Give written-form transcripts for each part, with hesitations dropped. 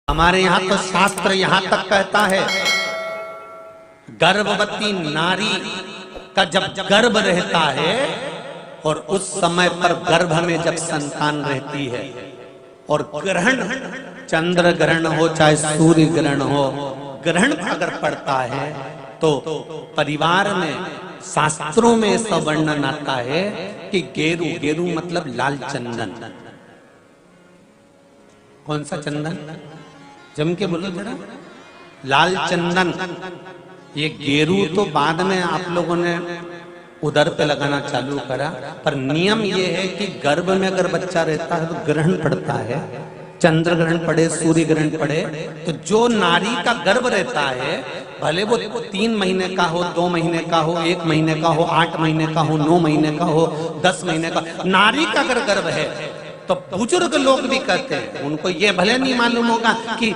हमारे यहाँ तो शास्त्र यहाँ तक कहता है गर्भवती नारी का जब गर्भ रहता है और उस समय पर गर्भ में जब संतान रहती है और ग्रहण, चंद्र ग्रहण हो चाहे सूर्य ग्रहण हो, ग्रहण अगर पड़ता है तो परिवार में शास्त्रों में ऐसा वर्णन आता है कि गेरू, गेरू मतलब लाल चंदन। कौन सा चंदन? जम के बोलो जरा। लाल चंदन। ये गेरू तो बाद में आप लोगों ने उधर पे लगाना चालू करा, पर नियम ये है कि गर्भ में अगर बच्चा रहता है तो ग्रहण पड़ता है, चंद्र ग्रहण पड़े, सूर्य ग्रहण पड़े, तो जो नारी का गर्भ रहता है, भले वो 3 महीने का हो, 2 महीने का हो, 1 महीने का हो, 8 महीने का हो, 9 महीने का हो, 10 महीने का, नारी का अगर गर्भ है तो बुजुर्ग लोग भी कहते हैं, उनको ये भले नहीं मालूम होगा कि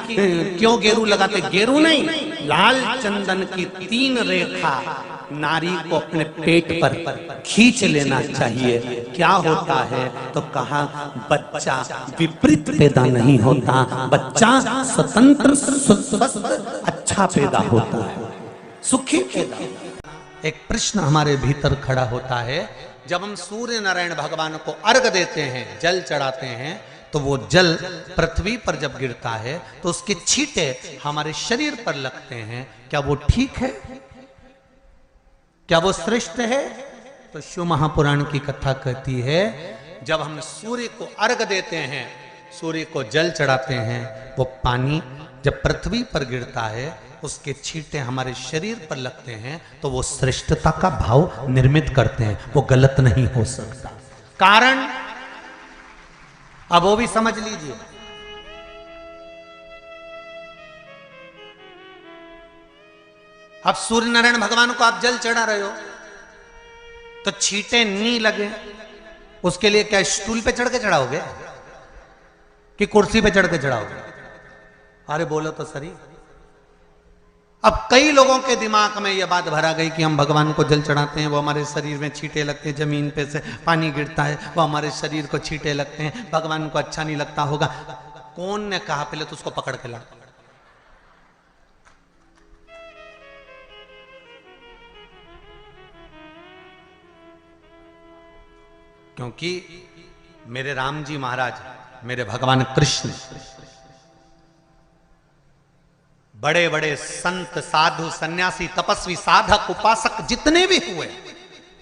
क्यों गेरू लगाते। गेरू नहीं, लाल चंदन की 3 रेखा नारी को अपने पेट पर खींच लेना चाहिए। क्या होता है तो कहा बच्चा विपरीत पैदा नहीं होता, बच्चा स्वतंत्र स्वस्थ अच्छा पैदा होता है, सुखी पैदा। एक प्रश्न हमारे भीतर खड़ा होता है, जब हम सूर्य नारायण भगवान को अर्घ देते हैं, जल चढ़ाते हैं, तो वो जल पृथ्वी पर जब गिरता है तो उसके छींटे हमारे शरीर पर लगते हैं। क्या वो ठीक है? क्या वो श्रेष्ठ है? तो शिव महापुराण की कथा कहती है, जब हम सूर्य को अर्घ देते हैं, सूर्य को जल चढ़ाते हैं, वो पानी जब पृथ्वी पर गिरता है, उसके छींटे हमारे शरीर पर लगते हैं, तो वो श्रेष्ठता का भाव निर्मित करते हैं, वो गलत नहीं हो सकता। कारण अब वो भी समझ लीजिए। अब सूर्य नारायण भगवान को आप जल चढ़ा रहे हो तो छींटे नहीं लगे, उसके लिए क्या स्टूल पे चढ़ के चढ़ाओगे कि कुर्सी पे चढ़ के चढ़ाओगे? अरे बोलो तो सही। अब कई लोगों के दिमाग में यह बात भरा गई कि हम भगवान को जल चढ़ाते हैं, वो हमारे शरीर में छींटे लगते हैं, जमीन पे से पानी गिरता है, वो हमारे शरीर को छींटे लगते हैं, भगवान को अच्छा नहीं लगता होगा। कौन ने कहा? पहले तो उसको पकड़ के ला। क्योंकि मेरे राम जी महाराज, मेरे भगवान कृष्ण, बड़े बड़े संत, साधु, सन्यासी, तपस्वी, साधक, उपासक जितने भी हुए,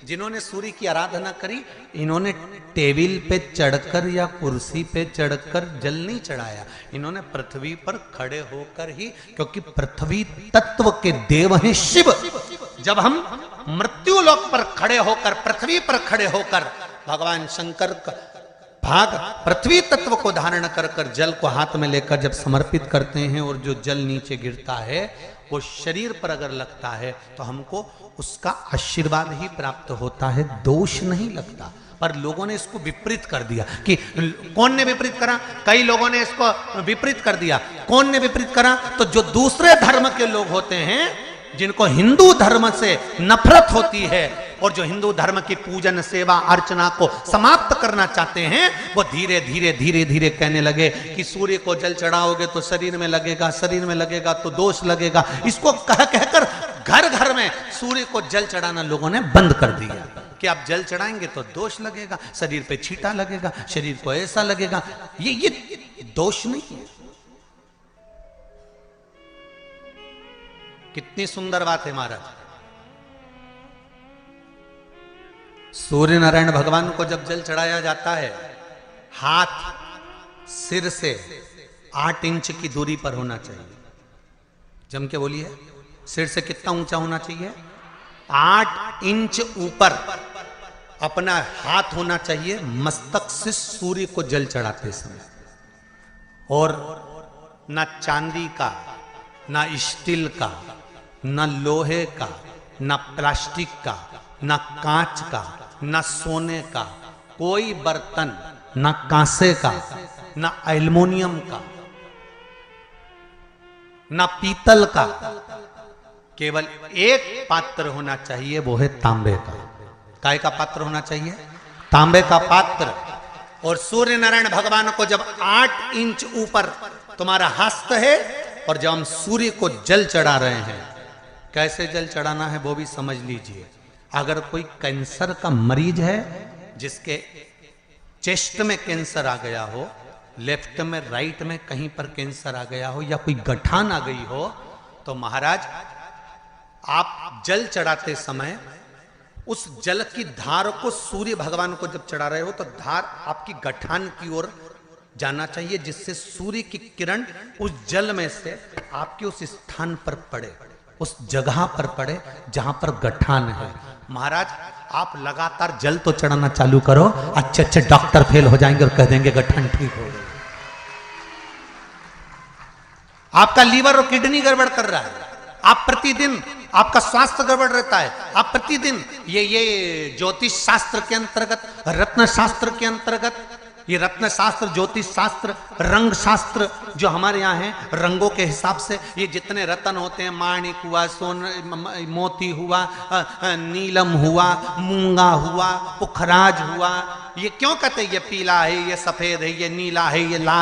जिन्होंने सूर्य की आराधना करी, इन्होंने टेबल पे चढ़कर या कुर्सी पे चढ़कर जल नहीं चढ़ाया, इन्होंने पृथ्वी पर खड़े होकर ही, क्योंकि पृथ्वी तत्व के देव हैं शिव। जब हम मृत्यु लोक पर खड़े होकर, पृथ्वी पर खड़े होकर भगवान शंकर का भाग पृथ्वी तत्व को धारण कर कर जल को हाथ में लेकर जब समर्पित करते हैं, और जो जल नीचे गिरता है वो शरीर पर अगर लगता है तो हमको उसका आशीर्वाद ही प्राप्त होता है, दोष नहीं लगता। पर लोगों ने इसको विपरीत कर दिया। कि कौन ने विपरीत करा? कई लोगों ने इसको विपरीत कर दिया। कौन ने विपरीत करा? तो जो दूसरे धर्म के लोग होते हैं, जिनको हिंदू धर्म से नफरत होती है और जो हिंदू धर्म की पूजन, सेवा, अर्चना को समाप्त करना चाहते हैं, वो धीरे धीरे धीरे धीरे कहने लगे कि सूर्य को जल चढ़ाओगे तो शरीर में लगेगा, शरीर में लगेगा तो दोष लगेगा। इसको कह कहकर घर घर में सूर्य को जल चढ़ाना लोगों ने बंद कर दिया कि आप जल चढ़ाएंगे तो दोष लगेगा, शरीर पे छींटा लगेगा, शरीर को ऐसा लगेगा। ये दोष नहीं है। कितनी सुंदर बात है महाराज। सूर्य नारायण भगवान को जब जल चढ़ाया जाता है, हाथ सिर से 8 इंच की दूरी पर होना चाहिए। जम के बोलिए, सिर से कितना ऊंचा होना चाहिए? 8 इंच ऊपर अपना हाथ होना चाहिए मस्तक से सूर्य को जल चढ़ाते समय। और ना चांदी का, ना स्टील का, ना लोहे का, ना प्लास्टिक का, ना कांच का, ना सोने का कोई बर्तन, ना कांसे का, ना एल्युमिनियम का, ना पीतल का, केवल एक पात्र होना चाहिए, वो है तांबे का। काय का पात्र होना चाहिए? तांबे का पात्र। और सूर्य नारायण भगवान को जब 8 इंच ऊपर तुम्हारा हस्त है। और जब हम सूर्य को जल चढ़ा रहे हैं, कैसे जल चढ़ाना है वो भी समझ लीजिए। अगर कोई कैंसर का मरीज है, जिसके चेस्ट में कैंसर आ गया हो, लेफ्ट में राइट में कहीं पर कैंसर आ गया हो, या कोई गठान आ गई हो, तो महाराज आप जल चढ़ाते समय उस जल की धार को सूर्य भगवान को जब चढ़ा रहे हो तो धार आपकी गठान की ओर जाना चाहिए, जिससे सूर्य की किरण उस जल में से आपके उस स्थान पर पड़े, उस जगह पर पड़े जहां पर गठान है। महाराज आप लगातार जल तो चढ़ाना चालू करो, अच्छे अच्छे डॉक्टर फेल हो जाएंगे और कह देंगे गठान ठीक हो गई। आपका लीवर और किडनी गड़बड़ कर रहा है, आप प्रतिदिन आपका स्वास्थ्य गड़बड़ रहता है, आप प्रतिदिन ये ज्योतिष शास्त्र के अंतर्गत, रत्न शास्त्र के अंतर्गत, ये रत्न शास्त्र, ज्योतिष शास्त्र, रंग शास्त्र जो हमारे यहाँ है, रंगों के हिसाब से ये जितने रत्न होते हैं, माणिक हुआ, मोती हुआ, नीलम हुआ, मूंगा हुआ, पुखराज हुआ, ये क्यों कहते हैं ये पीला है, ये सफेद है, ये नीला है, ये लाल